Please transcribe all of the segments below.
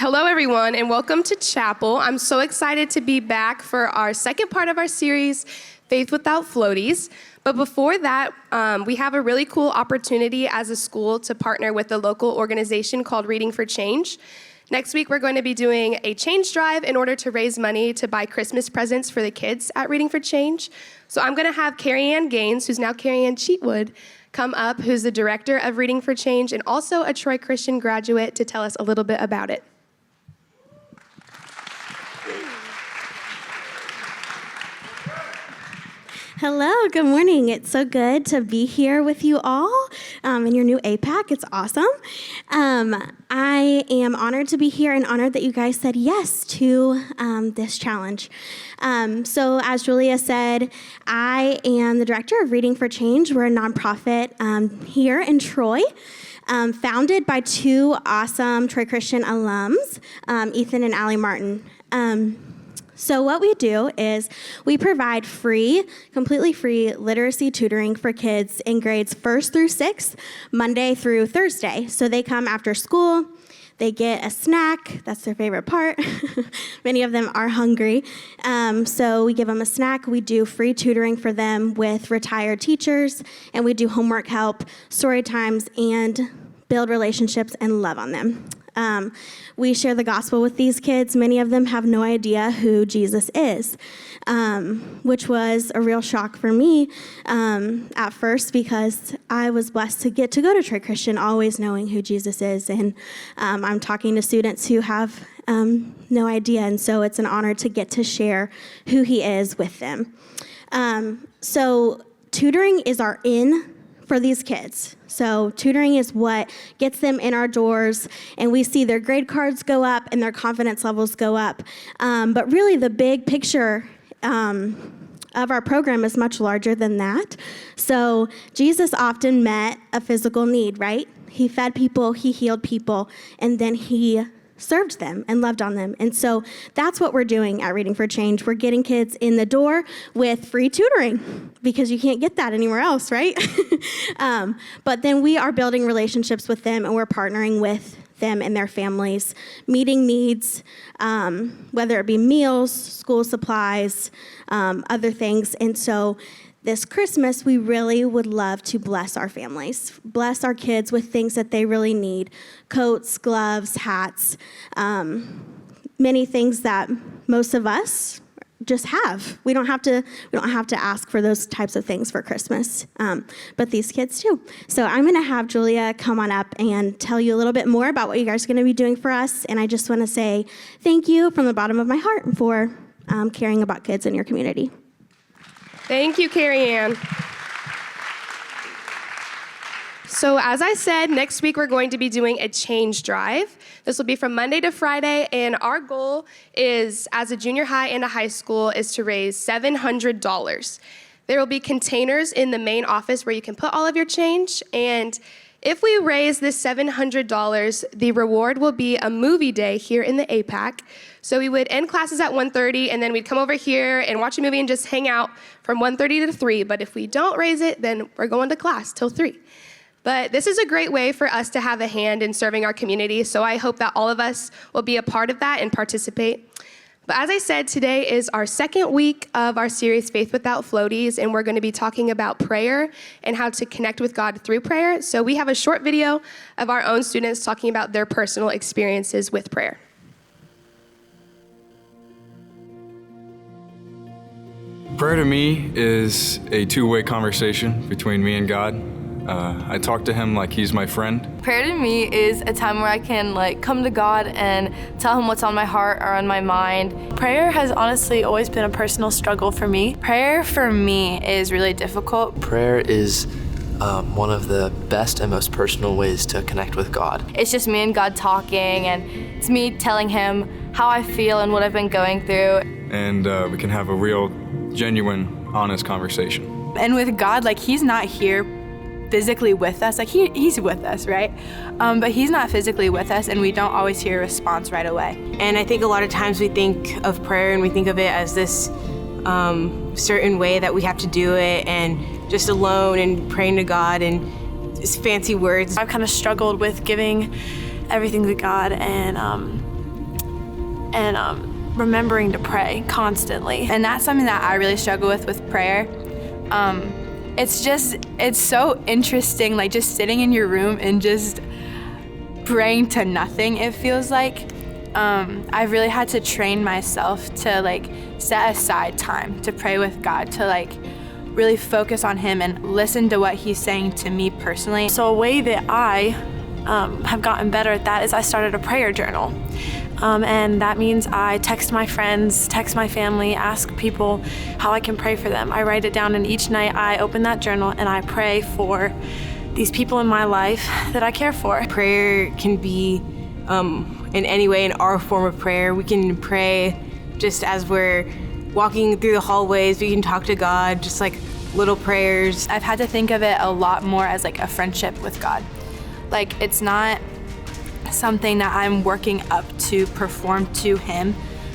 Hello, everyone, and welcome to Chapel. I'm so excited to be back for our second part of our series, Faith Without Floaties. But before that, we have a really cool opportunity as a school to partner with a local organization called Reading for Change. Next week, we're going to be doing a change drive in order to raise money to buy Christmas presents for the kids at Reading for Change. So I'm going to have Carrie Ann Gaines, who's now Carrie Ann Cheatwood, come up, who's the director of Reading for Change and also a Troy Christian graduate, to tell us a little bit about it. Hello, good morning. It's so good to be here with you all in your new APAC. It's awesome. I am honored to be here and honored that you guys said yes to this challenge. So as Julia said, I am the director of Reading for Change. We're a nonprofit here in Troy. Founded by two awesome Troy Christian alums, Ethan and Allie Martin. So what we do is we provide completely free literacy tutoring for kids in grades 1st through 6th, Monday through Thursday. So they come after school, they get a snack, that's their favorite part. Many of them are hungry. So we give them a snack, we do free tutoring for them with retired teachers, and we do homework help, story times, and build relationships and love on them. We share the gospel with these kids. Many of them have no idea who Jesus is, which was a real shock for me at first, because I was blessed to get to go to Troy Christian always knowing who Jesus is. And I'm talking to students who have no idea, and so it's an honor to get to share who he is with them. So tutoring is our in for these kids. So tutoring is what gets them in our doors, and we see their grade cards go up and their confidence levels go up. But really the big picture of our program is much larger than that. So Jesus often met a physical need, right? He fed people, he healed people, and then he served them and loved on them. And so that's what we're doing at Reading for Change. We're getting kids in the door with free tutoring, because you can't get that anywhere else, right? But then we are building relationships with them, and we're partnering with them and their families, meeting needs, whether it be meals, school supplies, other things. And so this Christmas, we really would love to bless our families, bless our kids with things that they really need: coats, gloves, hats, many things that most of us just have. We don't have to ask for those types of things for Christmas, but these kids do. So I'm going to have Julia come on up and tell you a little bit more about what you guys are going to be doing for us. And I just want to say thank you from the bottom of my heart for caring about kids in your community. Thank you, Carrie Ann. So as I said, next week we're going to be doing a change drive. This will be from Monday to Friday, and our goal is, as a junior high and a high school, is to raise $700. There will be containers in the main office where you can put all of your change, and if we raise this $700, the reward will be a movie day here in the APAC. So we would end classes at 1:30, and then we'd come over here and watch a movie and just hang out from 1:30 to 3. But if we don't raise it, then we're going to class till 3. But this is a great way for us to have a hand in serving our community, so I hope that all of us will be a part of that and participate. But as I said, today is our second week of our series, Faith Without Floaties, and we're going to be talking about prayer and how to connect with God through prayer. So we have a short video of our own students talking about their personal experiences with prayer. Prayer to me is a two-way conversation between me and God. I talk to him like he's my friend. Prayer to me is a time where I can come to God and tell him what's on my heart or on my mind. Prayer has honestly always been a personal struggle for me. Prayer for me is really difficult. Prayer is one of the best and most personal ways to connect with God. It's just me and God talking, and it's me telling him how I feel and what I've been going through. And we can have a real, genuine, honest conversation. And with God, he's not here physically with us. He's with us, right? But he's not physically with us, and we don't always hear a response right away. And I think a lot of times we think of prayer and we think of it as this certain way that we have to do it, and just alone and praying to God and just fancy words. I've kind of struggled with giving everything to God and and remembering to pray constantly. And that's something that I really struggle with prayer. It's so interesting, like just sitting in your room and just praying to nothing, it feels like. I've really had to train myself to like set aside time to pray with God, to like really focus on Him and listen to what He's saying to me personally. So a way that I have gotten better at that is I started a prayer journal. And that means I text my friends, text my family, ask people how I can pray for them. I write it down, and each night I open that journal and I pray for these people in my life that I care for. Prayer can be in any way in our form of prayer. We can pray just as we're walking through the hallways. We can talk to God, just like little prayers. I've had to think of it a lot more as like a friendship with God. Like, it's not something that I'm working up to perform to Him.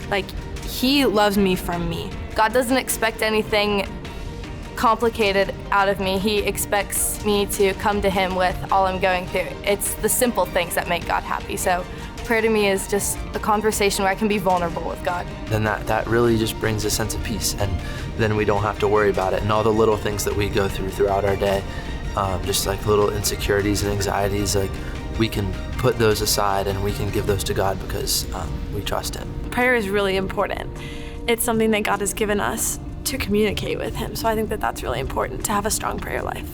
Like, He loves me from me. God doesn't expect anything complicated out of me. He expects me to come to Him with all I'm going through. It's the simple things that make God happy. So prayer to me is just a conversation where I can be vulnerable with God. Then that really just brings a sense of peace, and then we don't have to worry about it. And all the little things that we go through throughout our day, just like little insecurities and anxieties, like we can put those aside and we can give those to God because we trust Him. Prayer is really important. It's something that God has given us to communicate with Him. So I think that that's really important, to have a strong prayer life.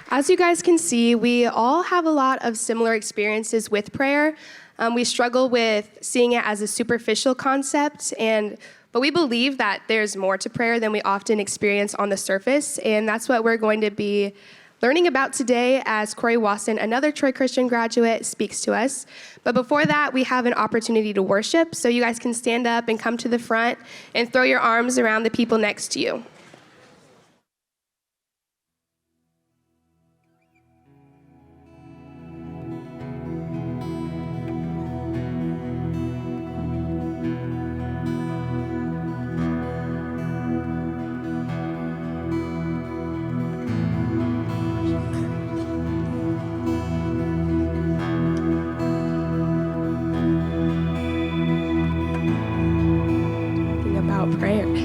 As you guys can see, we all have a lot of similar experiences with prayer. We struggle with seeing it as a superficial concept, but we believe that there's more to prayer than we often experience on the surface, and that's what we're going to be learning about today as Cory Wasson, another Troy Christian graduate, speaks to us. But before that, we have an opportunity to worship, so you guys can stand up and come to the front and throw your arms around the people next to you.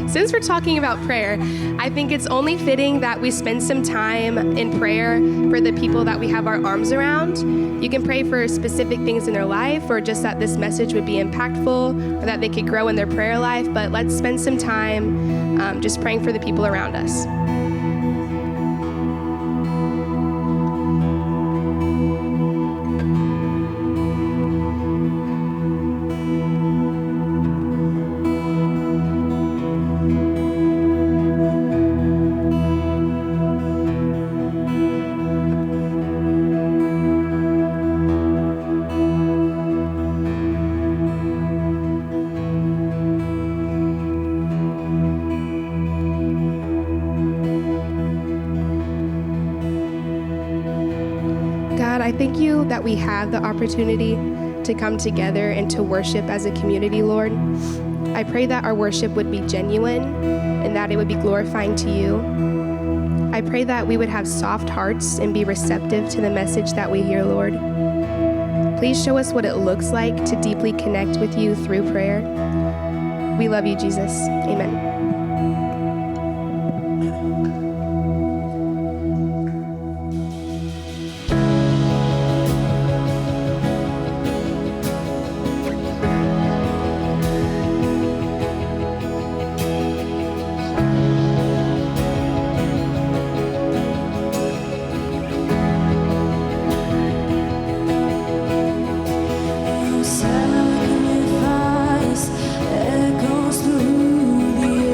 Since we're talking about prayer, I think it's only fitting that we spend some time in prayer for the people that we have our arms around. You can pray for specific things in their life, or just that this message would be impactful, or that they could grow in their prayer life, but let's spend some time just praying for the people around us. God, I thank you that we have the opportunity to come together and to worship as a community, Lord. I pray that our worship would be genuine and that it would be glorifying to you. I pray that we would have soft hearts and be receptive to the message that we hear, Lord. Please show us what it looks like to deeply connect with you through prayer. We love you, Jesus. Amen. Sacrifice echoes through the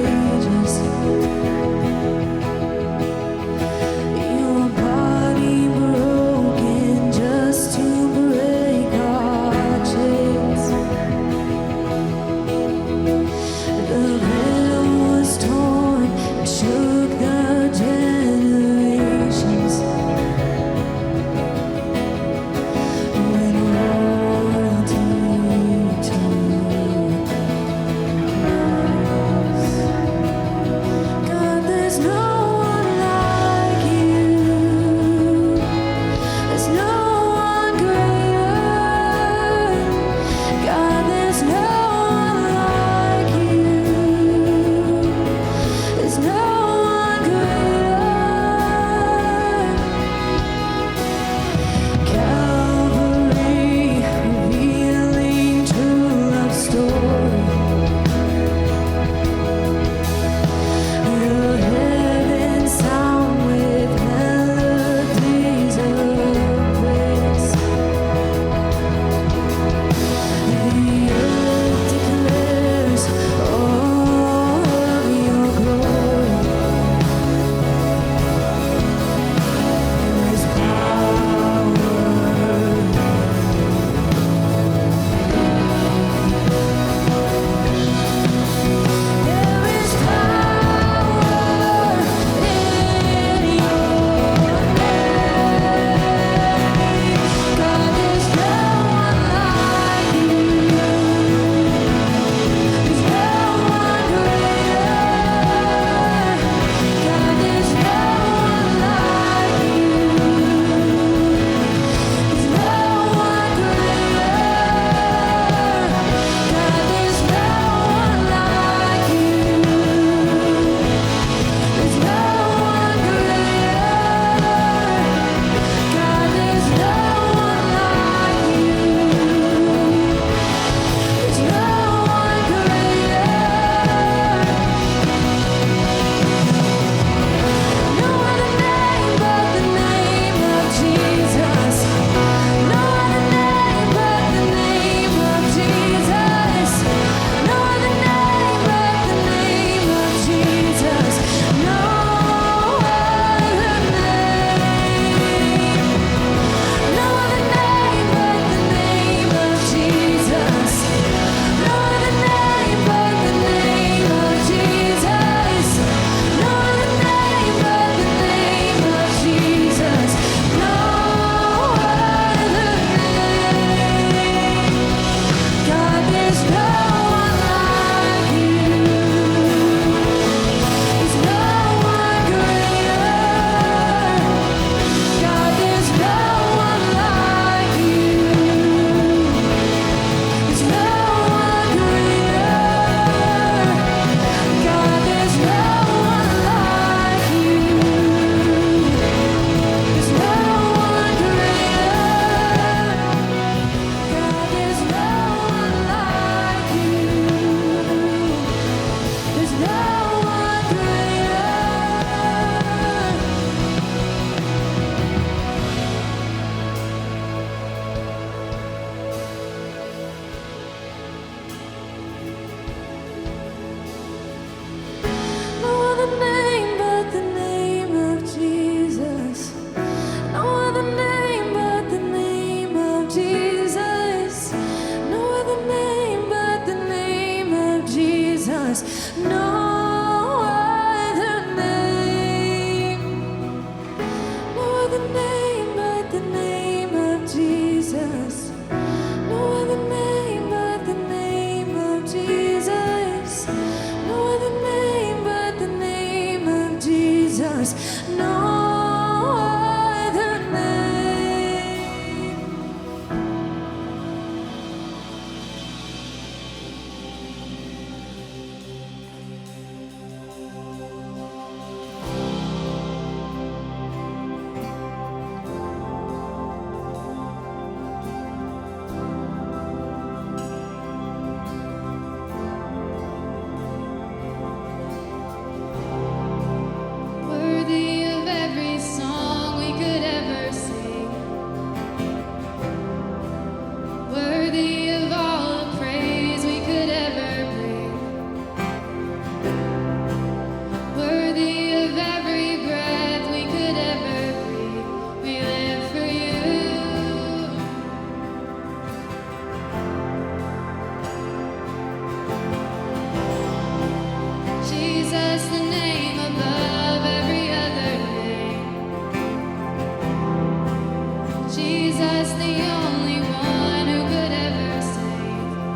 Jesus, the only one who could ever save.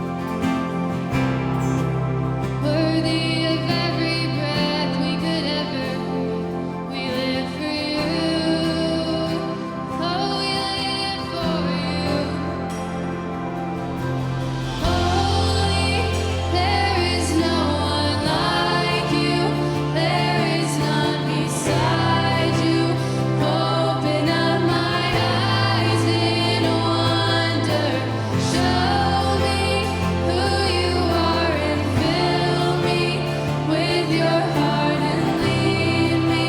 Worthy of every breath we could ever breathe. We live for you. Oh, we live for you. Holy, there is no one like you. There is none beside you. Open up my eyes in wonder. Show me who you are and fill me with your heart and lead me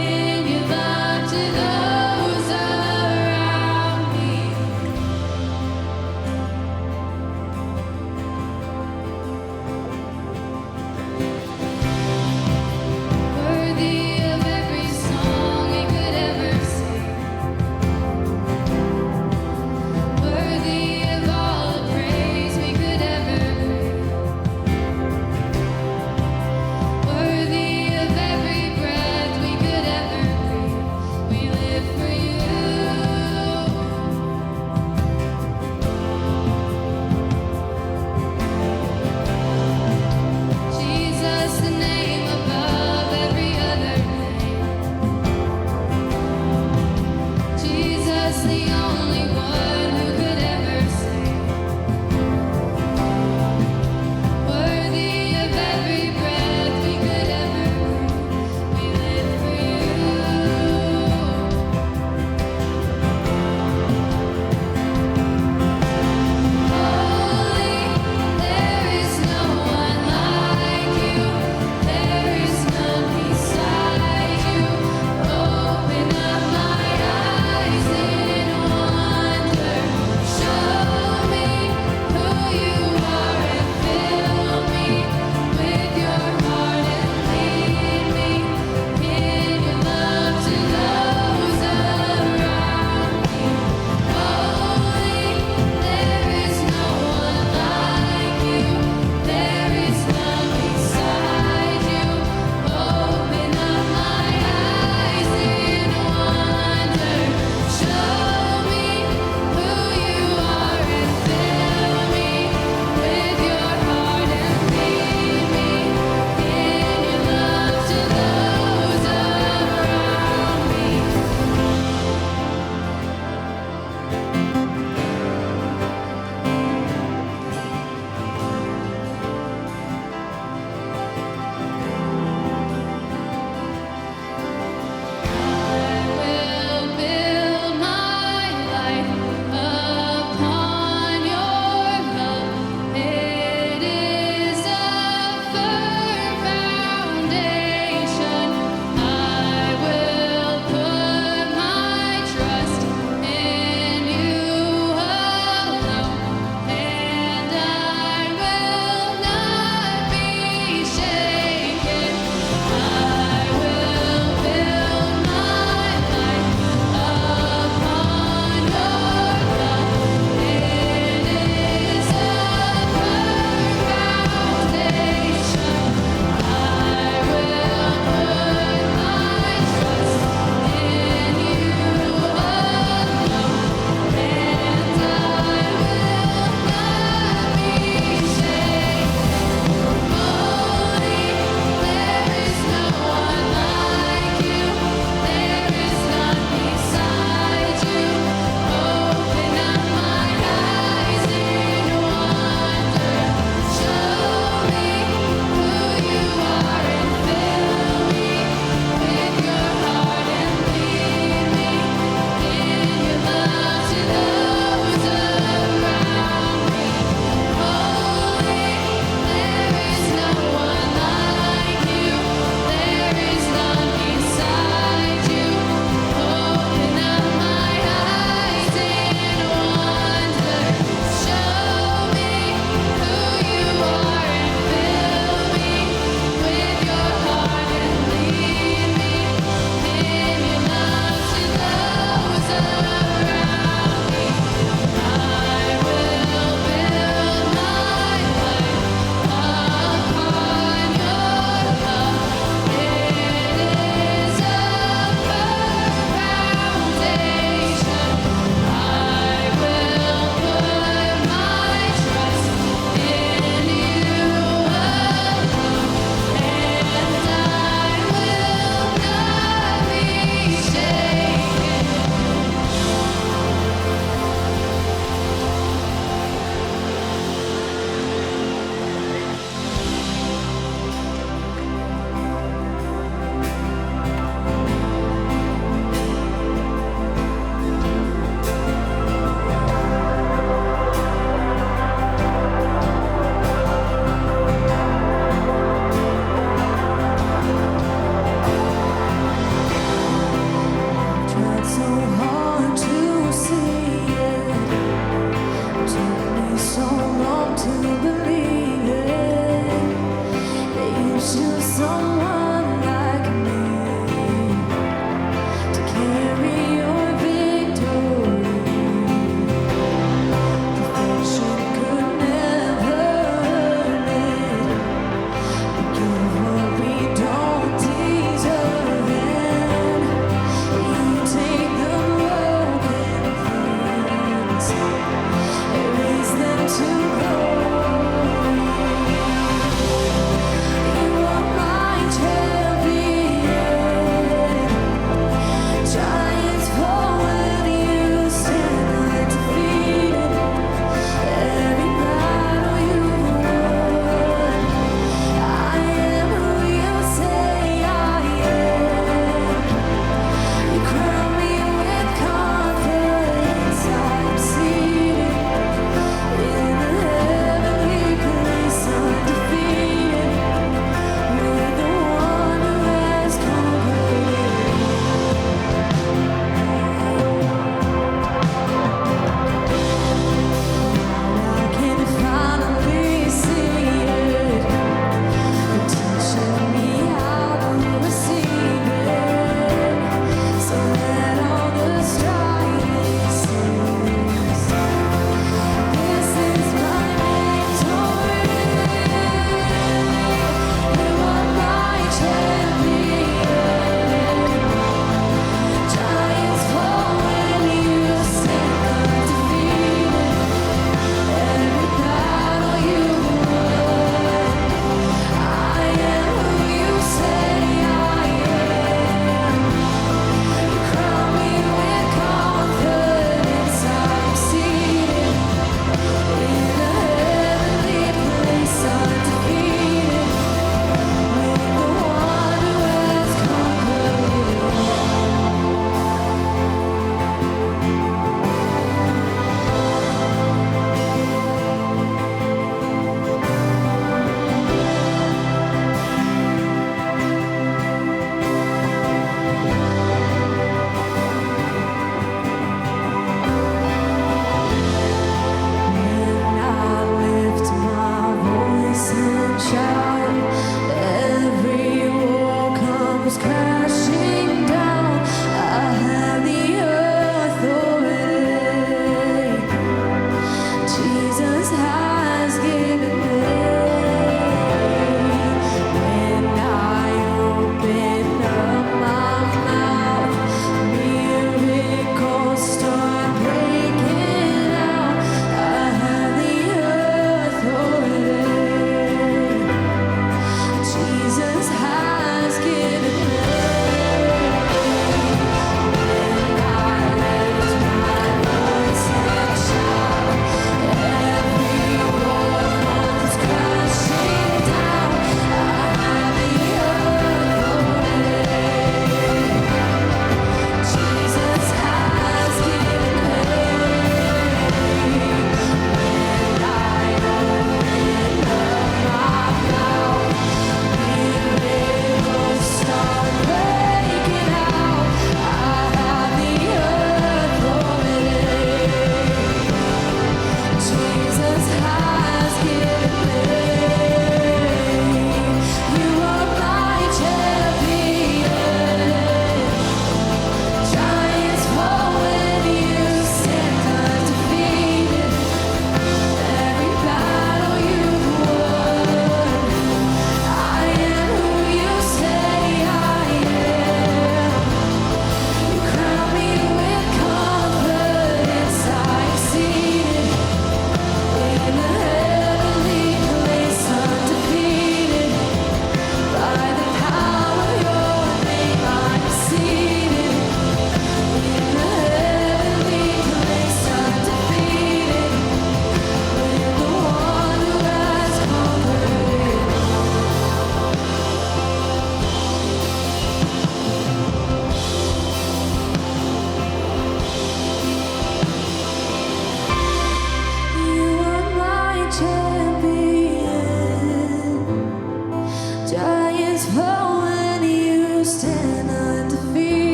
in your love to those around me. Worthy of every song we could ever sing. Worthy of all the praise we could ever bring. Worthy of every breath we could ever breathe. We live for you. Jesus, the name above every other name. Jesus, the only one who could ever save. Worthy of every breath we could ever breathe. We live for you. Holy, there is no one like you. There is none beside you. Open up my eyes in wonder. In the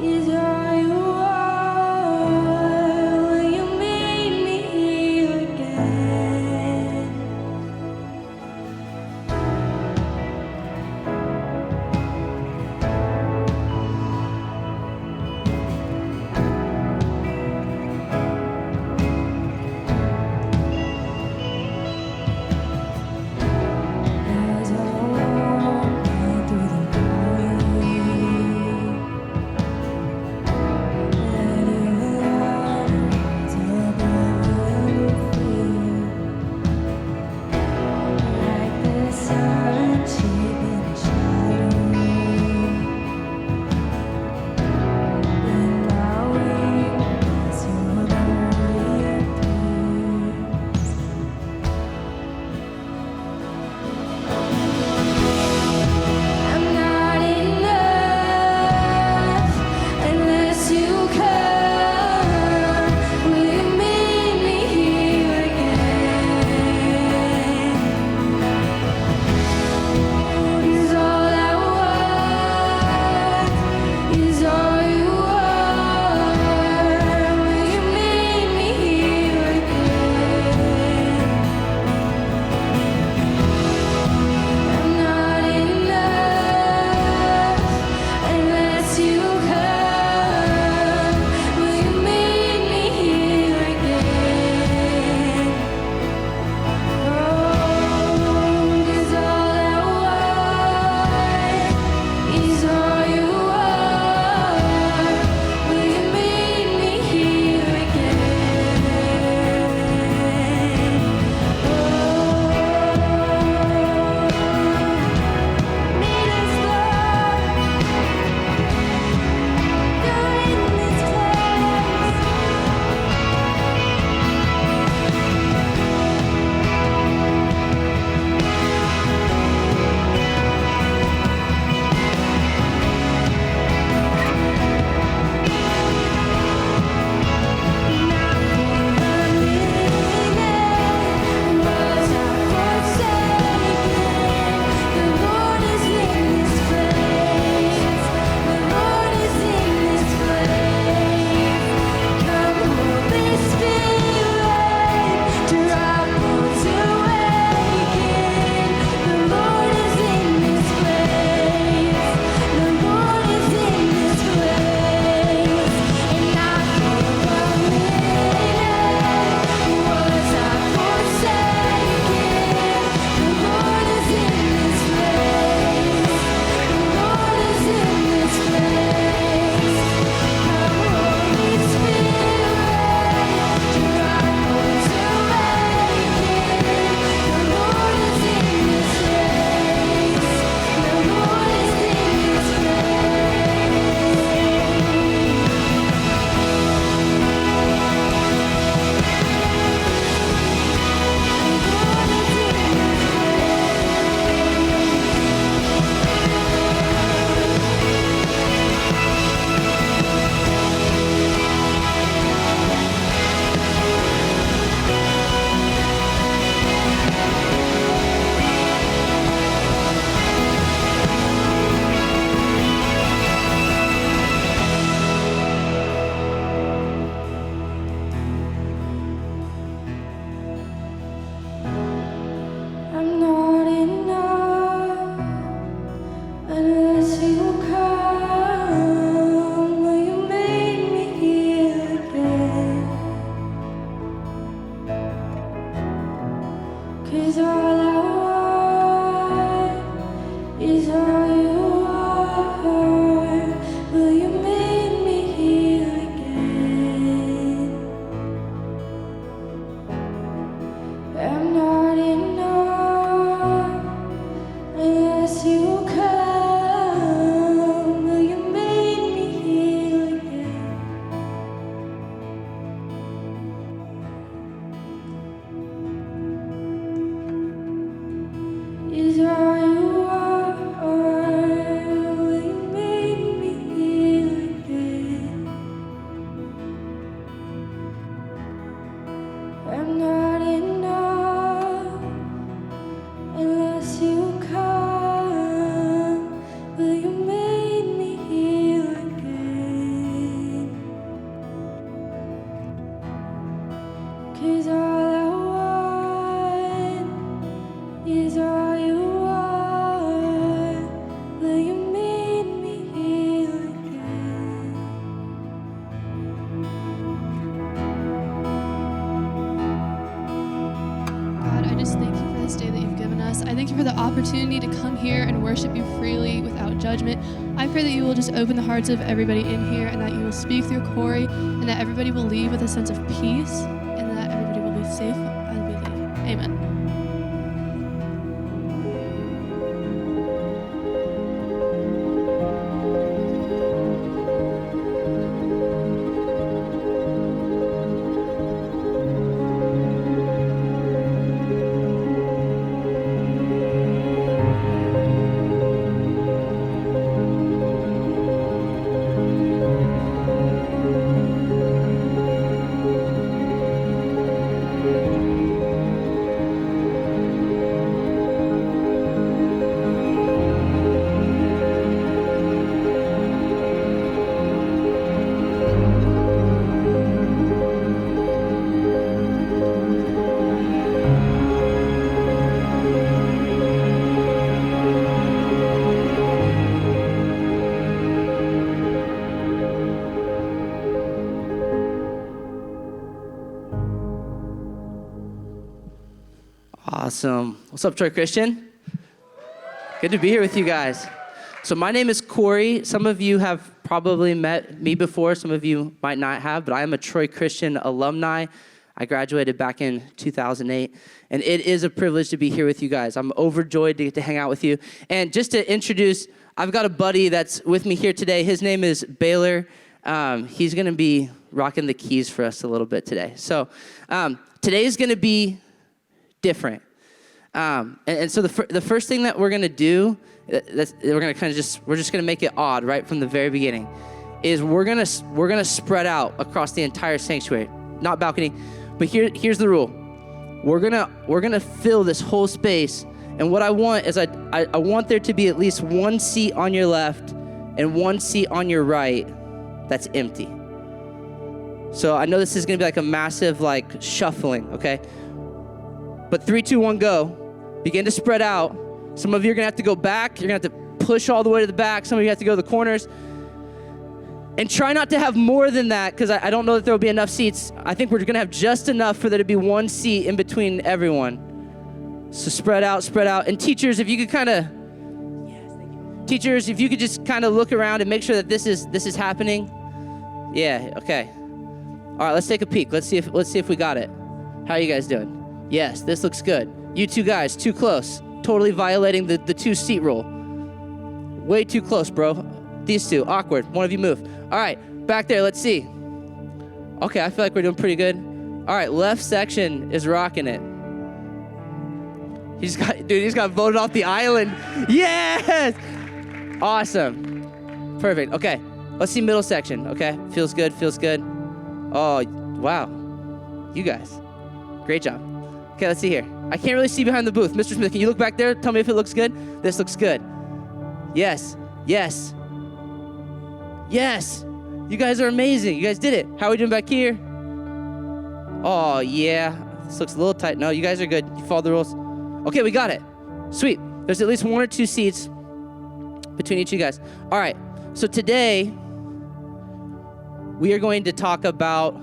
Is all you want. I'm not enough unless you come. Will you make me heal again? 'Cause all I want is all you are. Will you make me heal again? God, I just thank you for this day that you've given us. I thank you for the opportunity to come here and worship you freely without judgment. I pray that you will just open the hearts of everybody in here and that you will speak through Cory and that everybody will leave with a sense of peace and that everybody will be safe as we leave. Amen. Awesome. What's up, Troy Christian? Good to be here with you guys. So my name is Cory. Some of you have probably met me before. Some of you might not have, but I am a Troy Christian alumni. I graduated back in 2008, and it is a privilege to be here with you guys. I'm overjoyed to get to hang out with you. And just to introduce, I've got a buddy that's with me here today. His name is Baylor. He's going to be rocking the keys for us a little bit today. So today is going to be different. And so the first thing that we're going to do, we're just going to make it odd right from the very beginning, is we're going to spread out across the entire sanctuary, not balcony, but here's the rule. We're going to fill this whole space, and what I want is I want there to be at least one seat on your left and one seat on your right that's empty. So I know this is going to be like a massive like shuffling, okay? But 3, 2, 1, go. Begin to spread out. Some of you are going to have to go back. You're going to have to push all the way to the back. Some of you have to go to the corners. And try not to have more than that, because I don't know that there will be enough seats. I think we're going to have just enough for there to be one seat in between everyone. So spread out, spread out. And teachers, if you could just kind of look around and make sure that this is happening. Yeah, okay. All right, let's take a peek. Let's see if we got it. How are you guys doing? Yes, this looks good. You two guys, too close. Totally violating the 2-seat rule. Way too close, bro. These two, awkward. One of you move. All right, back there, let's see. Okay, I feel like we're doing pretty good. All right, left section is rocking it. He's got voted off the island. Yes! Awesome. Perfect. Okay, let's see middle section, okay? Feels good, feels good. Oh, wow. You guys, great job. Okay, let's see here. I can't really see behind the booth. Mr. Smith, can you look back there? Tell me if it looks good. This looks good. Yes, yes, yes. You guys are amazing. You guys did it. How are we doing back here? Oh, yeah. This looks a little tight. No, you guys are good. You followed the rules. Okay, we got it. Sweet. There's at least 1 or 2 seats between each of you guys. All right, so today we are going to talk about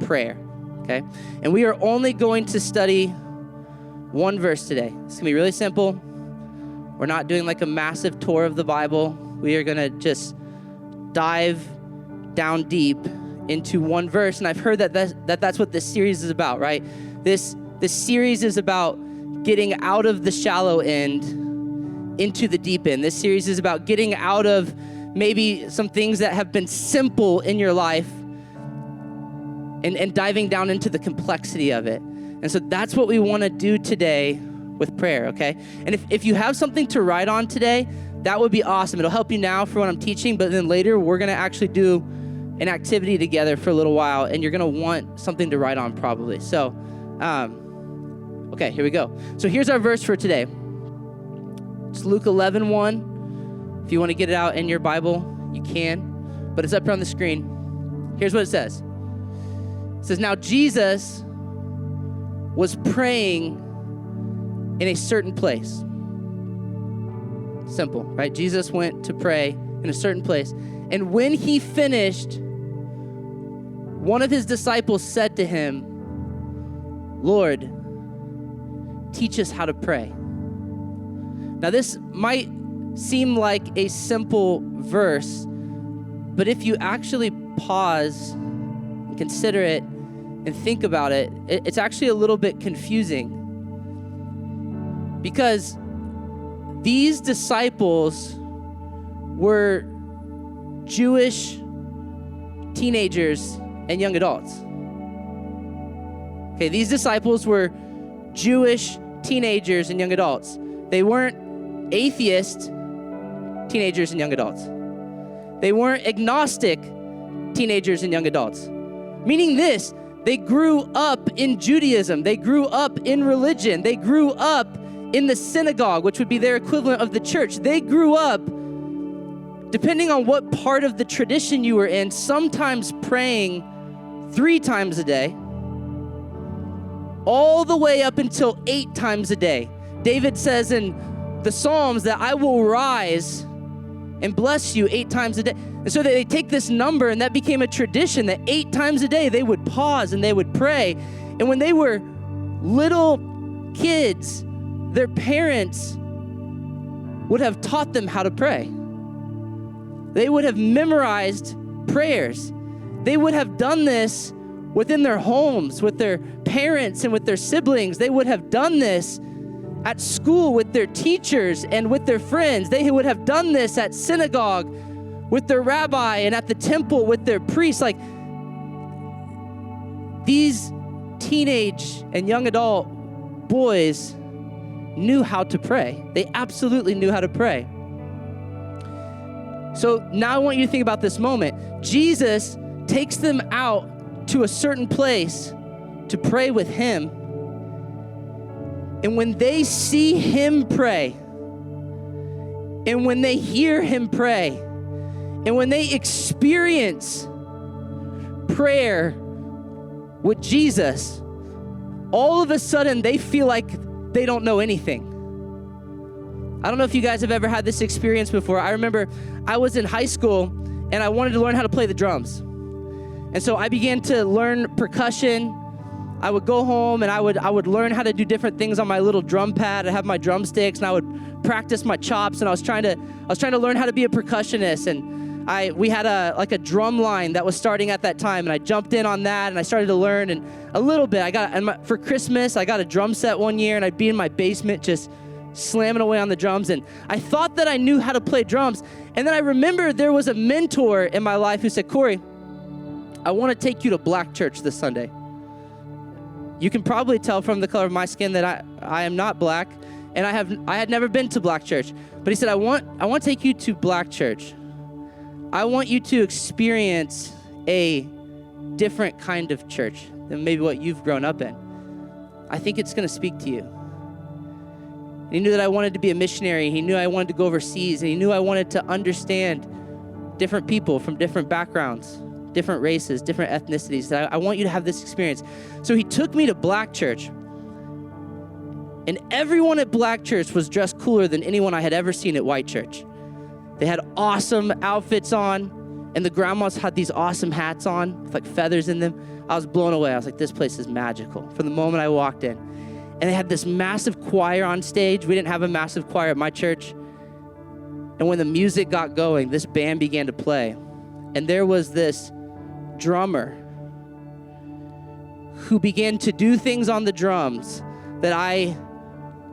prayer, okay? And we are only going to study one verse today. It's gonna be really simple. We're not doing like a massive tour of the Bible. We are gonna just dive down deep into one verse. And I've heard that's what this series is about, right? This series is about getting out of the shallow end into the deep end. This series is about getting out of maybe some things that have been simple in your life and diving down into the complexity of it. And so that's what we want to do today with prayer, okay? And if you have something to write on today, that would be awesome. It'll help you now for when I'm teaching, but then later we're going to actually do an activity together for a little while, and you're going to want something to write on probably. So Okay, here we go. So here's our verse for today. It's Luke 11:1. If you want to get it out in your Bible, you can, but it's up here on the screen. Here's what it says. It says, now Jesus was praying in a certain place. Simple, right? Jesus went to pray in a certain place. And when he finished, one of his disciples said to him, Lord, teach us how to pray. Now this might seem like a simple verse, but if you actually pause and consider it and think about it, it's actually a little bit confusing. Because these disciples were Jewish teenagers and young adults. Okay, these disciples were Jewish teenagers and young adults. They weren't atheist teenagers and young adults. They weren't agnostic teenagers and young adults. Meaning this, they grew up in Judaism. They grew up in religion. They grew up in the synagogue, which would be their equivalent of the church. They grew up, depending on what part of the tradition you were in, sometimes praying 3 times a day, all the way up until 8 times a day. David says in the Psalms that I will rise and bless you 8 times a day. And so they take this number, and that became a tradition that 8 times a day they would pause and they would pray. And when they were little kids, their parents would have taught them how to pray. They would have memorized prayers. They would have done this within their homes, with their parents and with their siblings. They would have done this at school with their teachers and with their friends. They would have done this at synagogue with their rabbi and at the temple with their priests. Like, these teenage and young adult boys knew how to pray. They absolutely knew how to pray. So now I want you to think about this moment. Jesus takes them out to a certain place to pray with him. And when they see him pray, and when they hear him pray, and when they experience prayer with Jesus, all of a sudden they feel like they don't know anything. I don't know if you guys have ever had this experience before. I remember I was in high school and I wanted to learn how to play the drums. And so I began to learn percussion. I would go home and I would learn how to do different things on my little drum pad. I have my drumsticks and I would practice my chops, and I was trying to learn how to be a percussionist. And we had a drum line that was starting at that time, and I jumped in on that and I started to learn. And a little bit, for Christmas, I got a drum set one year, and I'd be in my basement just slamming away on the drums. And I thought that I knew how to play drums. And then I remember there was a mentor in my life who said, Cory, I want to take you to Black church this Sunday. You can probably tell from the color of my skin that I am not Black, and I had never been to Black church. But he said, I want to take you to Black church. I want you to experience a different kind of church than maybe what you've grown up in. I think it's going to speak to you. And he knew that I wanted to be a missionary. He knew I wanted to go overseas, and he knew I wanted to understand different people from different backgrounds, different races, different ethnicities. That I want you to have this experience. So he took me to Black church, and everyone at Black church was dressed cooler than anyone I had ever seen at white church. They had awesome outfits on, and the grandmas had these awesome hats on with like feathers in them. I was blown away. I was like, this place is magical from the moment I walked in. And they had this massive choir on stage. We didn't have a massive choir at my church. And when the music got going, this band began to play. And there was this drummer who began to do things on the drums that I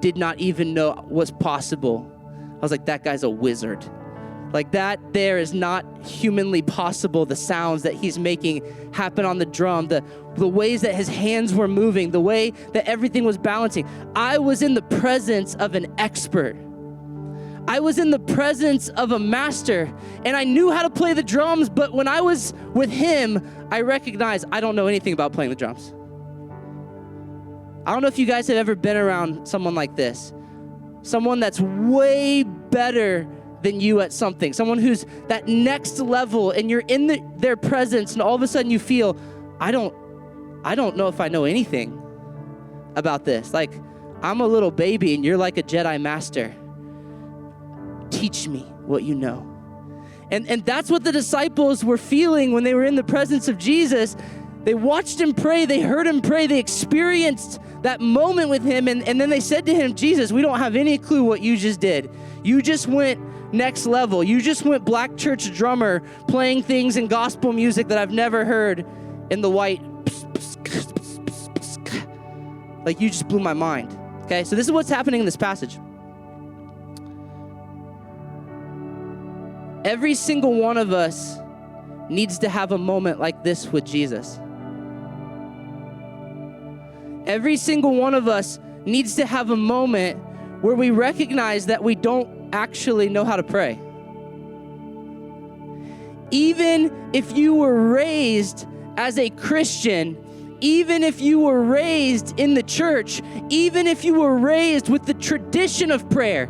did not even know was possible. I was like, that guy's a wizard. Like, that there is not humanly possible. The sounds that he's making happen on the drum, the ways that his hands were moving, the way that everything was balancing. I was in the presence of an expert. I was in the presence of a master, and I knew how to play the drums, but when I was with him, I recognized I don't know anything about playing the drums. I don't know if you guys have ever been around someone like this. Someone that's way better than you at something. Someone who's that next level, and you're in their presence, and all of a sudden you feel, I don't know if I know anything about this. Like, I'm a little baby and you're like a Jedi master. Teach me what you know. And that's what the disciples were feeling when they were in the presence of Jesus. They watched him pray, they heard him pray, they experienced that moment with him, and then they said to him, Jesus, we don't have any clue what you just did. You just went next level. You just went black church drummer playing things in gospel music that I've never heard in the white. Like, you just blew my mind. Okay, so this is what's happening in this passage. Every single one of us needs to have a moment like this with Jesus. Every single one of us needs to have a moment where we recognize that we don't actually know how to pray. Even if you were raised as a Christian, even if you were raised in the church, even if you were raised with the tradition of prayer,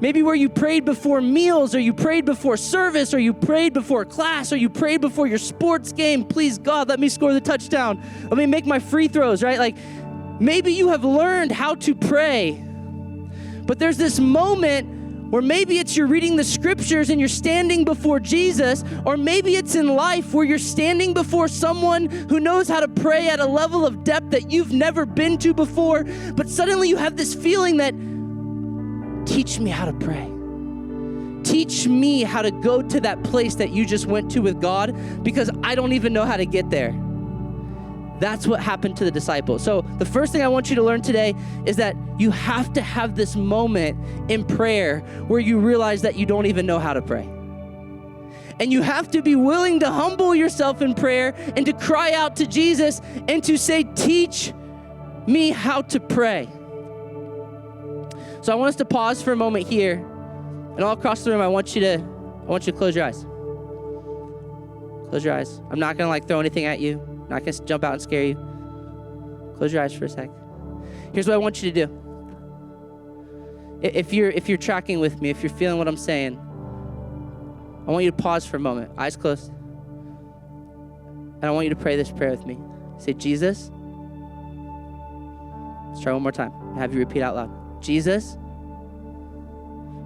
maybe where you prayed before meals, or you prayed before service, or you prayed before class, or you prayed before your sports game. Please, God, let me score the touchdown. Let me make my free throws, right? Like, maybe you have learned how to pray, but there's this moment where maybe it's you're reading the scriptures and you're standing before Jesus, or maybe it's in life where you're standing before someone who knows how to pray at a level of depth that you've never been to before, but suddenly you have this feeling that, teach me how to pray. Teach me how to go to that place that you just went to with God, because I don't even know how to get there. That's what happened to the disciples. So the first thing I want you to learn today is that you have to have this moment in prayer where you realize that you don't even know how to pray. And you have to be willing to humble yourself in prayer and to cry out to Jesus and to say, teach me how to pray. So I want us to pause for a moment here, and all across the room, I want you to close your eyes. Close your eyes. I'm not gonna throw anything at you. I'm not gonna jump out and scare you. Close your eyes for a sec. Here's what I want you to do. If you're tracking with me, if you're feeling what I'm saying, I want you to pause for a moment, eyes closed, and I want you to pray this prayer with me. Say, Jesus. Let's try one more time. Have you repeat out loud. Jesus.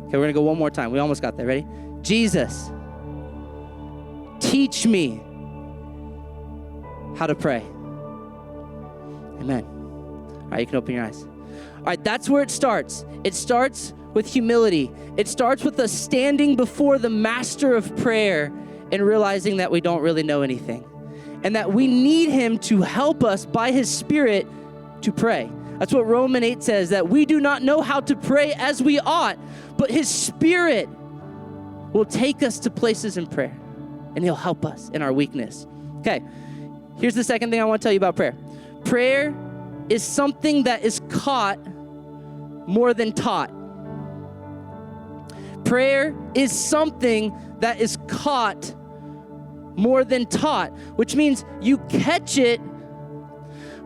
Okay, we're gonna go one more time. We almost got there. Ready? Jesus, teach me how to pray. Amen. All right, you can open your eyes. All right, that's where it starts. It starts with humility. It starts with us standing before the master of prayer and realizing that we don't really know anything, and that we need him to help us by his Spirit to pray. That's what Romans 8 says, that we do not know how to pray as we ought, but his Spirit will take us to places in prayer, and he'll help us in our weakness. Okay, here's the second thing I want to tell you about prayer. Prayer is something that is caught more than taught. Prayer is something that is caught more than taught, which means you catch it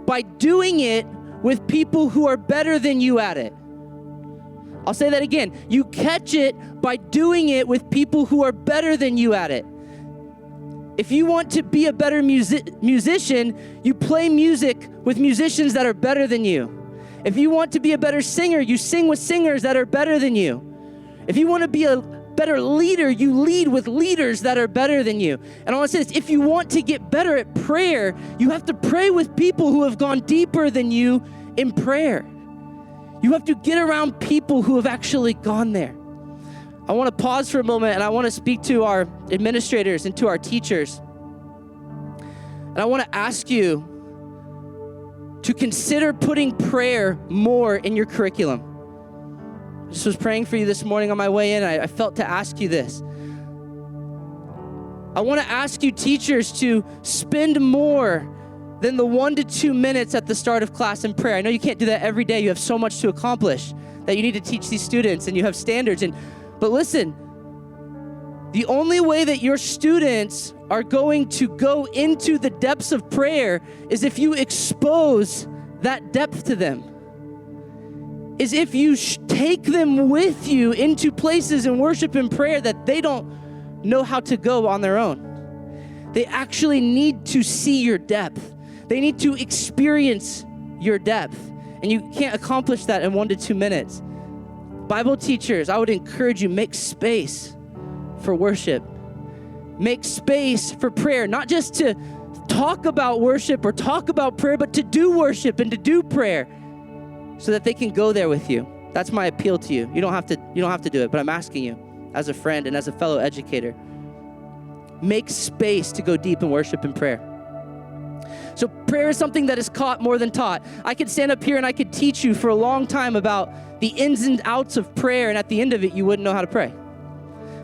by doing it with people who are better than you at it. I'll say that again. You catch it by doing it with people who are better than you at it. If you want to be a better musician, you play music with musicians that are better than you. If you want to be a better singer, you sing with singers that are better than you. If you want to be a better leader, you lead with leaders that are better than you. And I want to say this, if you want to get better at prayer, you have to pray with people who have gone deeper than you in prayer. You have to get around people who have actually gone there. I want to pause for a moment, and I want to speak to our administrators and to our teachers. And I want to ask you to consider putting prayer more in your curriculum. I just was praying for you this morning on my way in, and I felt to ask you this. I want to ask you teachers to spend more than the 1 to 2 minutes at the start of class in prayer. I know you can't do that every day. You have so much to accomplish that you need to teach these students, and you have standards. But listen, the only way that your students are going to go into the depths of prayer is if you expose that depth to them is if you take them with you into places in worship and prayer that they don't know how to go on their own. They actually need to see your depth. They need to experience your depth. And you can't accomplish that in 1 to 2 minutes. Bible teachers, I would encourage you, make space for worship. Make space for prayer, not just to talk about worship or talk about prayer, but to do worship and to do prayer so that they can go there with you. That's my appeal to you. You don't have to do it, but I'm asking you as a friend and as a fellow educator, make space to go deep in worship and prayer. So prayer is something that is caught more than taught. I could stand up here and I could teach you for a long time about the ins and outs of prayer, and at the end of it, you wouldn't know how to pray.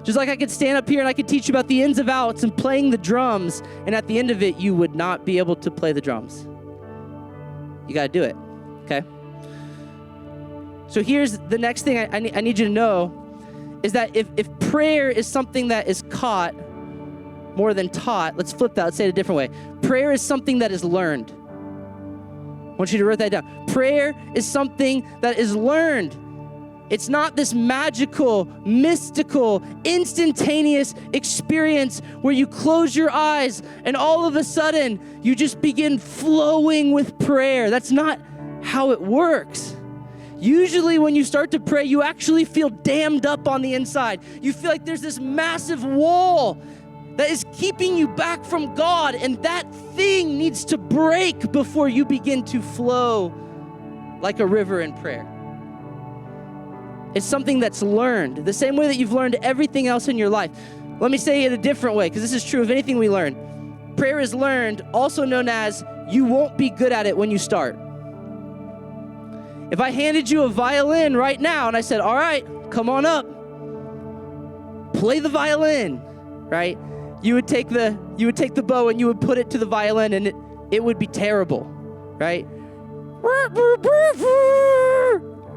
Just like I could stand up here and I could teach you about the ins and outs and playing the drums, and at the end of it, you would not be able to play the drums. You got to do it, okay? So here's the next thing I need you to know is that if prayer is something that is caught more than taught, let's flip that, let's say it a different way. Prayer is something that is learned. I want you to write that down. Prayer is something that is learned. It's not this magical, mystical, instantaneous experience where you close your eyes and all of a sudden you just begin flowing with prayer. That's not how it works. Usually when you start to pray, you actually feel dammed up on the inside. You feel like there's this massive wall that is keeping you back from God, and that thing needs to break before you begin to flow like a river in prayer. It's something that's learned, the same way that you've learned everything else in your life. Let me say it a different way, because this is true of anything we learn. Prayer is learned, also known as you won't be good at it when you start. If I handed you a violin right now and I said, all right, come on up, play the violin, right? You would take the bow and you would put it to the violin, and it would be terrible, right?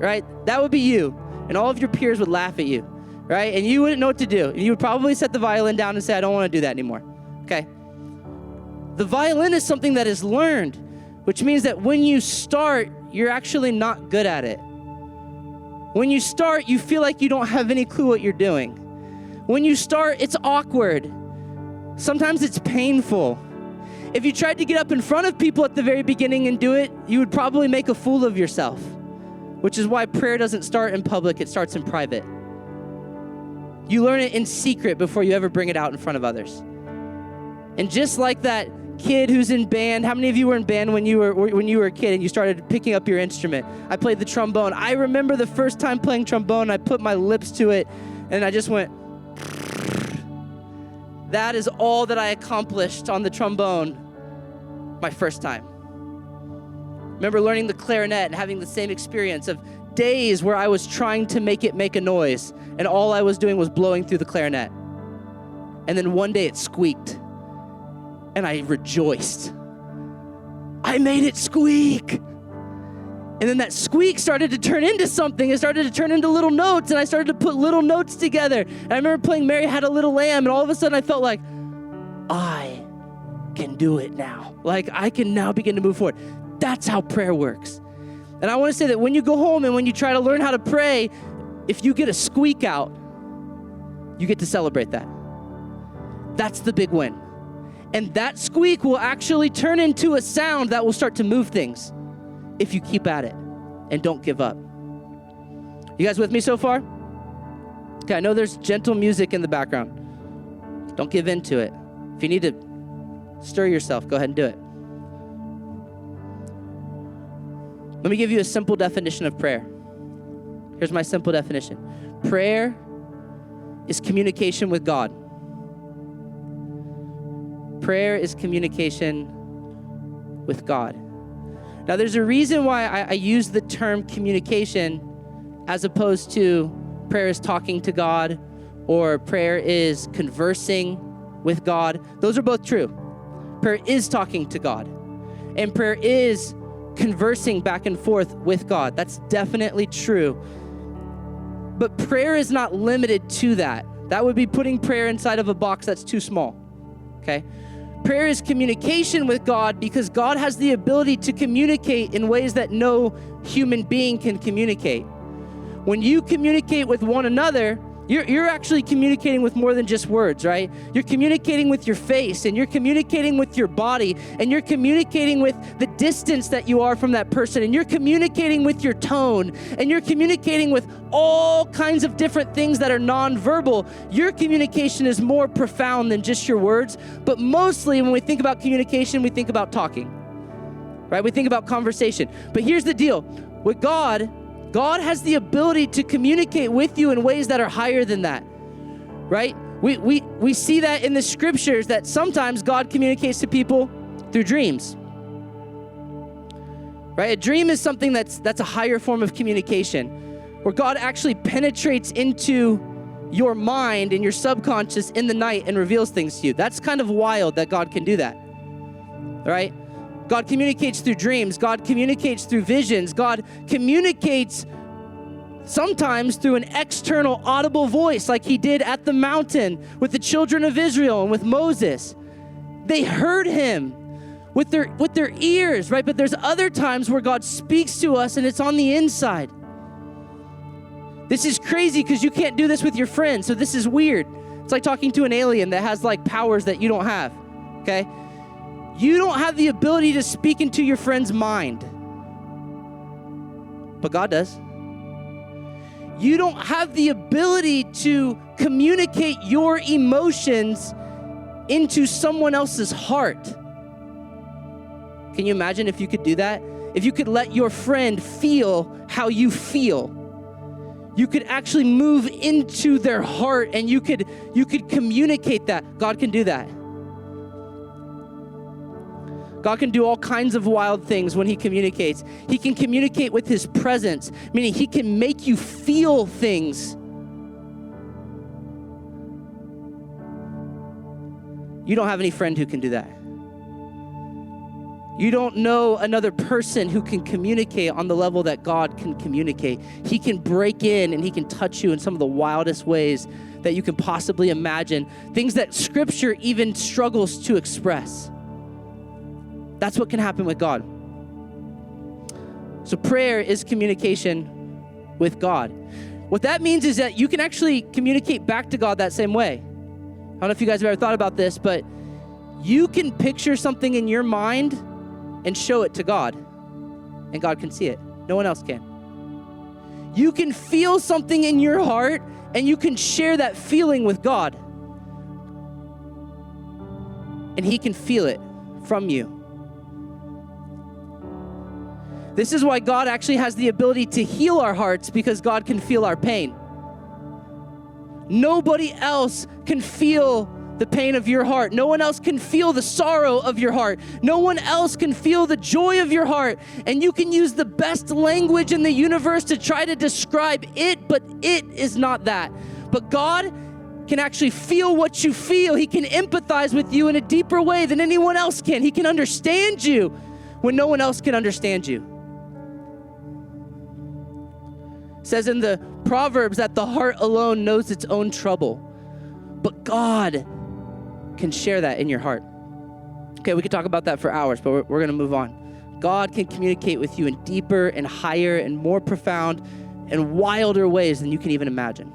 Right? That would be you. And all of your peers would laugh at you, right? And you wouldn't know what to do. And you would probably set the violin down and say, I don't want to do that anymore, okay? The violin is something that is learned, which means that when you start, you're actually not good at it. When you start, you feel like you don't have any clue what you're doing. When you start, it's awkward. Sometimes it's painful. If you tried to get up in front of people at the very beginning and do it, you would probably make a fool of yourself, which is why prayer doesn't start in public, it starts in private. You learn it in secret before you ever bring it out in front of others. And just like that kid who's in band, how many of you were in band when you were a kid and you started picking up your instrument? I played the trombone. I remember the first time playing trombone, I put my lips to it and I just went, that is all that I accomplished on the trombone my first time. Remember learning the clarinet and having the same experience of days where I was trying to make it make a noise and all I was doing was blowing through the clarinet. And then one day it squeaked and I rejoiced. I made it squeak. And then that squeak started to turn into something. It started to turn into little notes, and I started to put little notes together. And I remember playing Mary Had a Little Lamb, and all of a sudden I felt like, I can do it now. Like, I can now begin to move forward. That's how prayer works. And I want to say that when you go home and when you try to learn how to pray, if you get a squeak out, you get to celebrate that. That's the big win. And that squeak will actually turn into a sound that will start to move things if you keep at it and don't give up. You guys with me so far? Okay, I know there's gentle music in the background. Don't give in to it. If you need to stir yourself, go ahead and do it. Let me give you a simple definition of prayer. Here's my simple definition. Prayer is communication with God. Prayer is communication with God. Now, there's a reason why I use the term communication as opposed to prayer is talking to God or prayer is conversing with God. Those are both true. Prayer is talking to God, and prayer is conversing back and forth with God. That's definitely true. But prayer is not limited to that. That would be putting prayer inside of a box that's too small, okay? Prayer is communication with God because God has the ability to communicate in ways that no human being can communicate. When you communicate with one another, you're actually communicating with more than just words, right? You're communicating with your face, and you're communicating with your body, and you're communicating with the distance that you are from that person, and you're communicating with your tone, and you're communicating with all kinds of different things that are nonverbal. Your communication is more profound than just your words, but mostly when we think about communication, we think about talking, right? We think about conversation. But here's the deal. With God has the ability to communicate with you in ways that are higher than that, right? We see that in the scriptures that sometimes God communicates to people through dreams, right? A dream is something that's a higher form of communication, where God actually penetrates into your mind and your subconscious in the night and reveals things to you. That's kind of wild that God can do that, right? God communicates through dreams. God communicates through visions. God communicates sometimes through an external audible voice, like he did at the mountain with the children of Israel and with Moses. They heard him with their ears, right? But there's other times where God speaks to us and it's on the inside. This is crazy because you can't do this with your friends, so this is weird. It's like talking to an alien that has like powers that you don't have, okay? You don't have the ability to speak into your friend's mind, but God does. You don't have the ability to communicate your emotions into someone else's heart. Can you imagine if you could do that? If you could let your friend feel how you feel, you could actually move into their heart and you could communicate that. God can do that. God can do all kinds of wild things when he communicates. He can communicate with his presence, meaning he can make you feel things. You don't have any friend who can do that. You don't know another person who can communicate on the level that God can communicate. He can break in and he can touch you in some of the wildest ways that you can possibly imagine, things that Scripture even struggles to express. That's what can happen with God. So prayer is communication with God. What that means is that you can actually communicate back to God that same way. I don't know if you guys have ever thought about this, but you can picture something in your mind and show it to God, and God can see it. No one else can. You can feel something in your heart, and you can share that feeling with God, and he can feel it from you. This is why God actually has the ability to heal our hearts, because God can feel our pain. Nobody else can feel the pain of your heart. No one else can feel the sorrow of your heart. No one else can feel the joy of your heart. And you can use the best language in the universe to try to describe it, but it is not that. But God can actually feel what you feel. He can empathize with you in a deeper way than anyone else can. He can understand you when no one else can understand you. It says in the Proverbs that the heart alone knows its own trouble, but God can share that in your heart. Okay, we could talk about that for hours, but we're going to move on. God can communicate with you in deeper and higher and more profound and wilder ways than you can even imagine.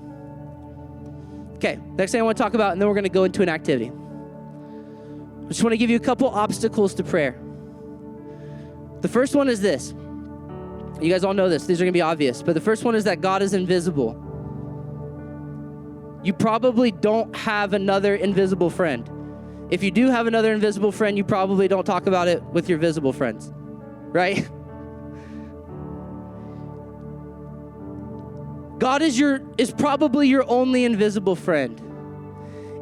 Okay, next thing I want to talk about, and then we're going to go into an activity. I just want to give you a couple obstacles to prayer. The first one is this. You guys all know this. These are going to be obvious. But the first one is that God is invisible. You probably don't have another invisible friend. If you do have another invisible friend, you probably don't talk about it with your visible friends, right? God is probably your only invisible friend.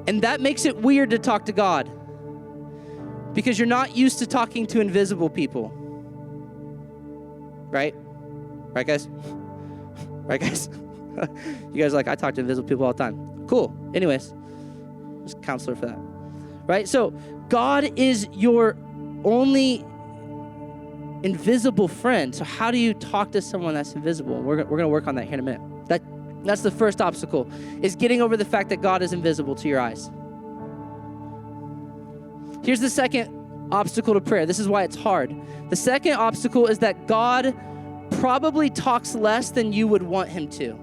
And that makes it weird to talk to God, because you're not used to talking to invisible people. Right? Right, guys? Right, guys? You guys are like, I talk to invisible people all the time. Cool. Anyways, just counselor for that. Right? So God is your only invisible friend. So how do you talk to someone that's invisible? We're going to work on that here in a minute. That's the first obstacle, is getting over the fact that God is invisible to your eyes. Here's the second obstacle to prayer. This is why it's hard. The second obstacle is that God probably talks less than you would want him to.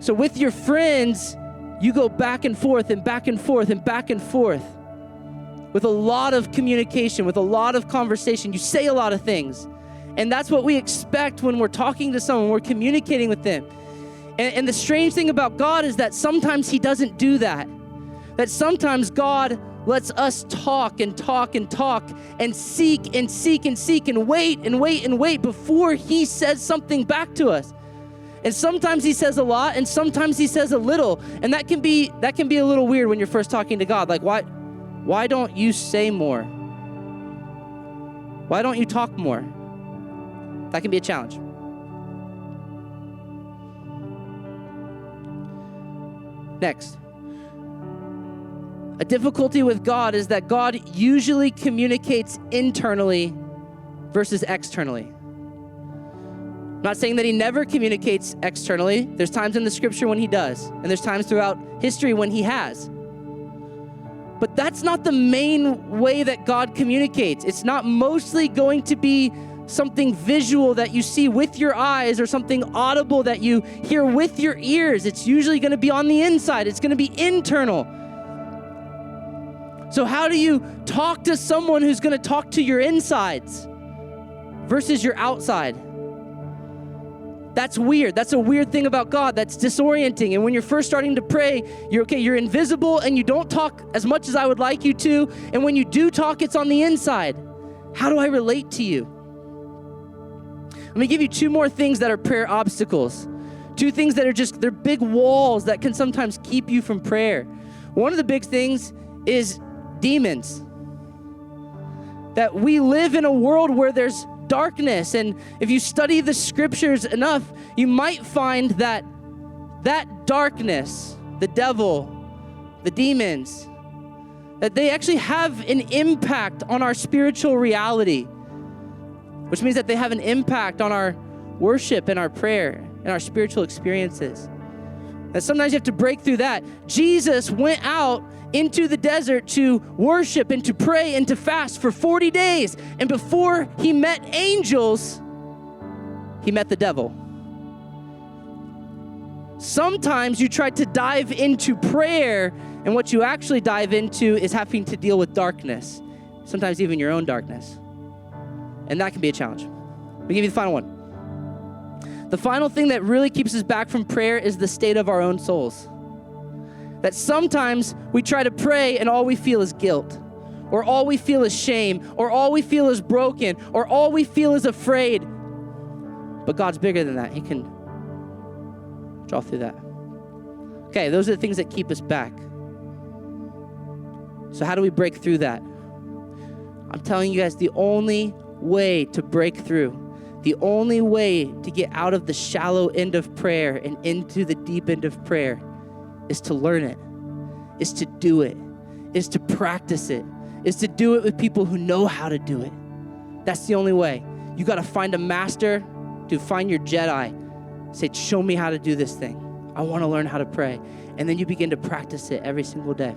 So with your friends, you go back and forth and back and forth and back and forth with a lot of communication, with a lot of conversation. You say a lot of things. And that's what we expect when we're talking to someone, we're communicating with them. And the strange thing about God is that sometimes he doesn't do that. That sometimes God lets us talk and talk and talk and seek and seek and seek and wait and wait and wait before he says something back to us. And sometimes he says a lot and sometimes he says a little. And that can be a little weird when you're first talking to God. Like, why don't you say more? Why don't you talk more? That can be a challenge. Next. A difficulty with God is that God usually communicates internally versus externally. I'm not saying that he never communicates externally. There's times in the scripture when he does, and there's times throughout history when he has. But that's not the main way that God communicates. It's not mostly going to be something visual that you see with your eyes or something audible that you hear with your ears. It's usually going to be on the inside. It's going to be internal. So how do you talk to someone who's going to talk to your insides versus your outside? That's weird. That's a weird thing about God. That's disorienting. And when you're first starting to pray, you're invisible and you don't talk as much as I would like you to. And when you do talk, it's on the inside. How do I relate to you? Let me give you two more things that are prayer obstacles. Two things that are they're big walls that can sometimes keep you from prayer. One of the big things is demons. That we live in a world where there's darkness, and if you study the scriptures enough, you might find that darkness, the devil, the demons, that they actually have an impact on our spiritual reality, which means that they have an impact on our worship and our prayer and our spiritual experiences. And sometimes you have to break through that. Jesus went out into the desert to worship and to pray and to fast for 40 days. And before he met angels, he met the devil. Sometimes you try to dive into prayer, and what you actually dive into is having to deal with darkness, sometimes even your own darkness. And that can be a challenge. Let me give you the final one. The final thing that really keeps us back from prayer is the state of our own souls. That sometimes we try to pray and all we feel is guilt, or all we feel is shame, or all we feel is broken, or all we feel is afraid. But God's bigger than that. He can draw through that. Okay, those are the things that keep us back. So how do we break through that? I'm telling you guys, the only way to break through, the only way to get out of the shallow end of prayer and into the deep end of prayer is to learn it, is to do it, is to practice it, is to do it with people who know how to do it. That's the only way. You got to find a master, to find your Jedi. Say, show me how to do this thing. I want to learn how to pray. And then you begin to practice it every single day.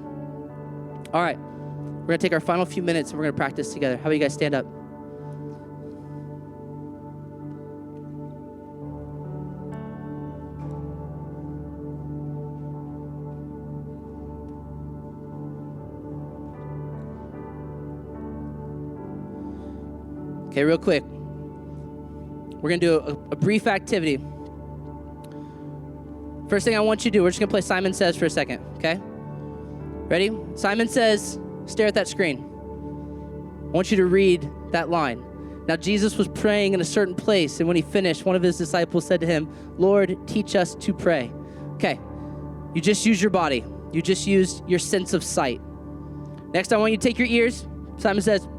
All right, we're going to take our final few minutes and we're going to practice together. How about you guys stand up? Okay, real quick. We're going to do a brief activity. First thing I want you to do, we're just going to play Simon Says for a second, okay? Ready? Simon Says, stare at that screen. I want you to read that line. Now, Jesus was praying in a certain place, and when he finished, one of his disciples said to him, Lord, teach us to pray. Okay, you just use your body. You just use your sense of sight. Next, I want you to take your ears. Simon Says,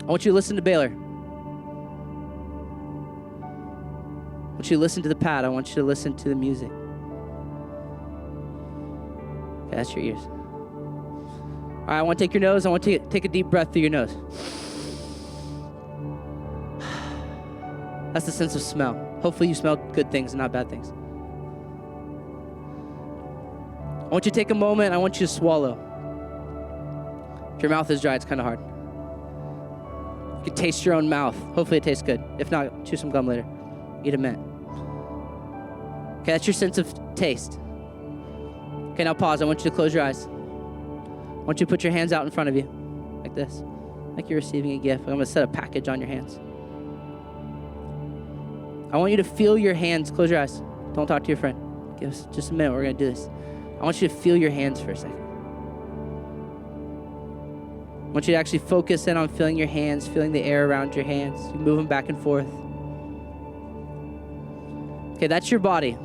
I want you to listen to Baylor. I want you to listen to the pad. I want you to listen to the music. Okay, that's your ears. All right, I want to take your nose. I want to take a deep breath through your nose. That's the sense of smell. Hopefully you smell good things and not bad things. I want you to take a moment. I want you to swallow. If your mouth is dry, it's kind of hard. You can taste your own mouth. Hopefully it tastes good. If not, chew some gum later. Eat a mint. Okay, that's your sense of taste. Okay, now pause. I want you to close your eyes. I want you to put your hands out in front of you, like this, like you're receiving a gift. I'm going to set a package on your hands. I want you to feel your hands. Close your eyes. Don't talk to your friend. Give us just a minute. We're going to do this. I want you to feel your hands for a second. I want you to actually focus in on feeling your hands, feeling the air around your hands. You move them back and forth. Okay, that's your body.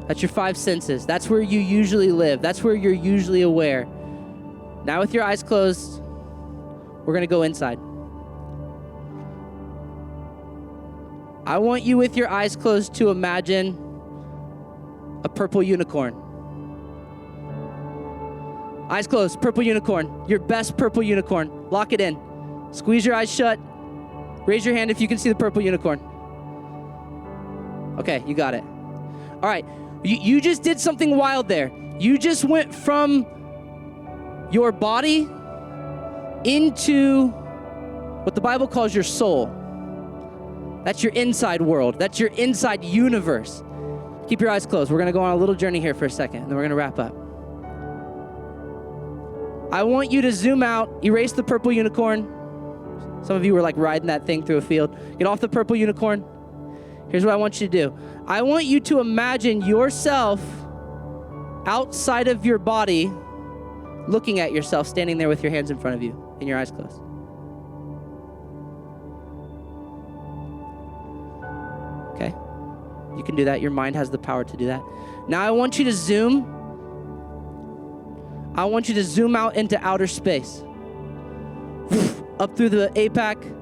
That's your 5 senses. That's where you usually live. That's where you're usually aware. Now with your eyes closed, we're going to go inside. I want you with your eyes closed to imagine a purple unicorn. Eyes closed, purple unicorn. Your best purple unicorn. Lock it in. Squeeze your eyes shut. Raise your hand if you can see the purple unicorn. Okay, you got it. All right, you just did something wild there. You just went from your body into what the Bible calls your soul. That's your inside world. That's your inside universe. Keep your eyes closed. We're going to go on a little journey here for a second, and then we're going to wrap up. I want you to zoom out, erase the purple unicorn. Some of you were like riding that thing through a field. Get off the purple unicorn. Here's what I want you to do. I want you to imagine yourself outside of your body, looking at yourself, standing there with your hands in front of you and your eyes closed. Okay? You can do that. Your mind has the power to do that. Now I want you to zoom. I want you to zoom out into outer space. Up through the APAC,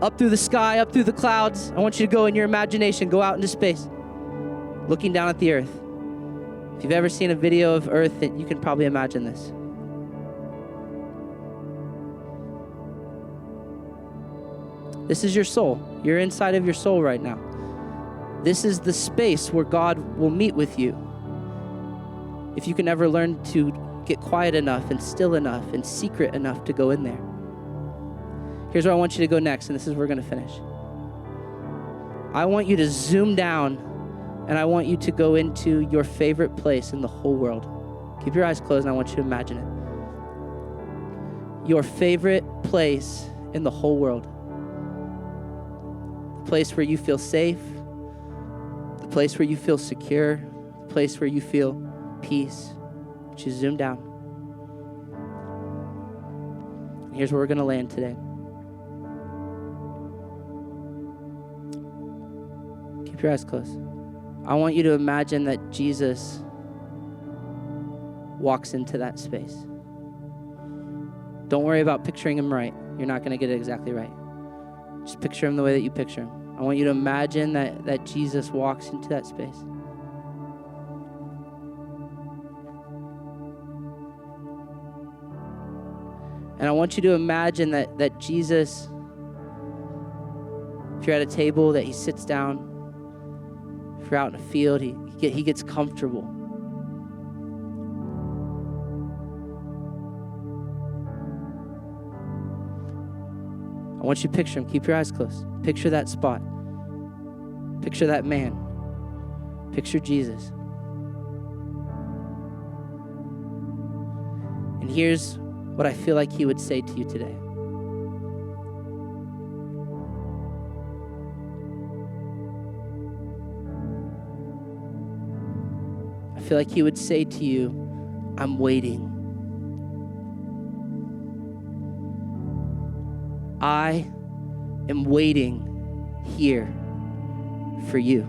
up through the sky, up through the clouds. I want you to go in your imagination, go out into space, looking down at the earth. If you've ever seen a video of Earth, you can probably imagine this. This is your soul. You're inside of your soul right now. This is the space where God will meet with you. If you can ever learn to get quiet enough and still enough and secret enough to go in there. Here's where I want you to go next, and this is where we're going to finish. I want you to zoom down, and I want you to go into your favorite place in the whole world. Keep your eyes closed, and I want you to imagine it. Your favorite place in the whole world. The place where you feel safe, the place where you feel secure, the place where you feel peace. Just zoom down. Here's where we're going to land today. Keep your eyes closed. I want you to imagine that Jesus walks into that space. Don't worry about picturing him right. You're not going to get it exactly right. Just picture him the way that you picture him. I want you to imagine that Jesus walks into that space. And I want you to imagine that Jesus, if you're at a table, that he sits down. If you're out in a field, he gets comfortable. I want you to picture him. Keep your eyes closed. Picture that spot. Picture that man. Picture Jesus. And here's what I feel like he would say to you today. I feel like he would say to you, I'm waiting. I am waiting here for you.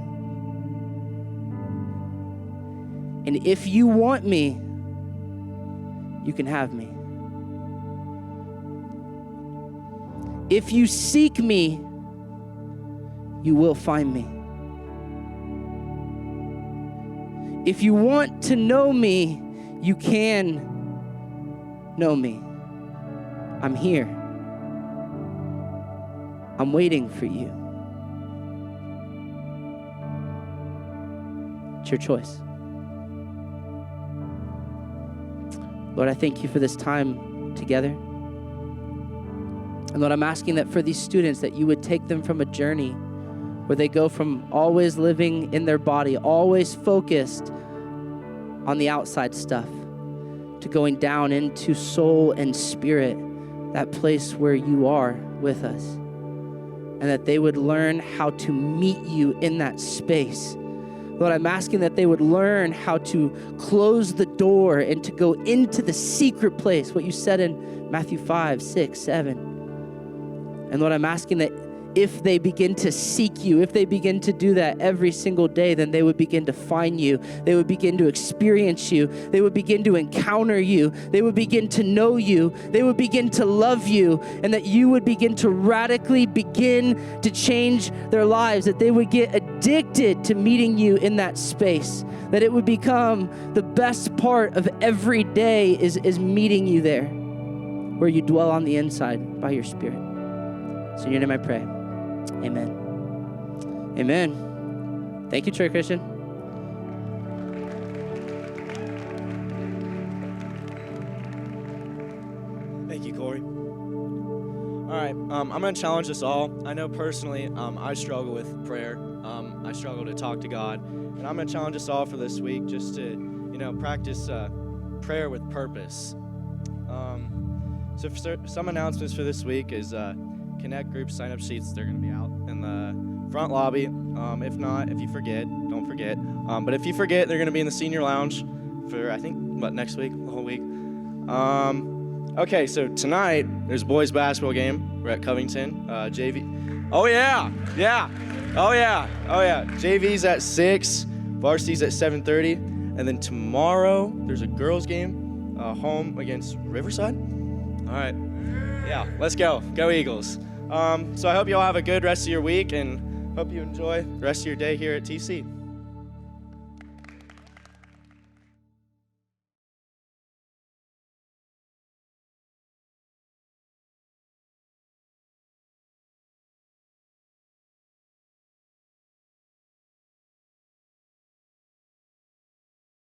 And if you want me, you can have me. If you seek me, you will find me. If you want to know me, you can know me. I'm here. I'm waiting for you. It's your choice. Lord, I thank you for this time together. And Lord, I'm asking that for these students that you would take them from a journey where they go from always living in their body, always focused on the outside stuff, to going down into soul and spirit, that place where you are with us. And that they would learn how to meet you in that space. Lord, I'm asking that they would learn how to close the door and to go into the secret place, what you said in Matthew 5, 6, 7. And Lord, I'm asking that if they begin to seek you, if they begin to do that every single day, then they would begin to find you. They would begin to experience you. They would begin to encounter you. They would begin to know you. They would begin to love you, and that you would begin to radically begin to change their lives, that they would get addicted to meeting you in that space, that it would become the best part of every day is meeting you there, where you dwell on the inside by your Spirit. So in your name I pray. Amen. Amen. Thank you, Troy Christian. Thank you, Cory. All right, I'm going to challenge us all. I know personally I struggle with prayer. I struggle to talk to God. And I'm going to challenge us all for this week just to, practice prayer with purpose. So for some announcements for this week is Connect group sign-up sheets. They're going to be out in the front lobby. If not, if you forget, don't forget. But if you forget, they're going to be in the senior lounge for, I think, next week, the whole week. Okay, so tonight, there's a boys basketball game. We're at Covington. JV. Oh, yeah. JV's at 6. Varsity's at 7:30. And then tomorrow, there's a girls game home against Riverside. All right. Yeah, let's go. Go Eagles. So I hope you all have a good rest of your week and hope you enjoy the rest of your day here at TC.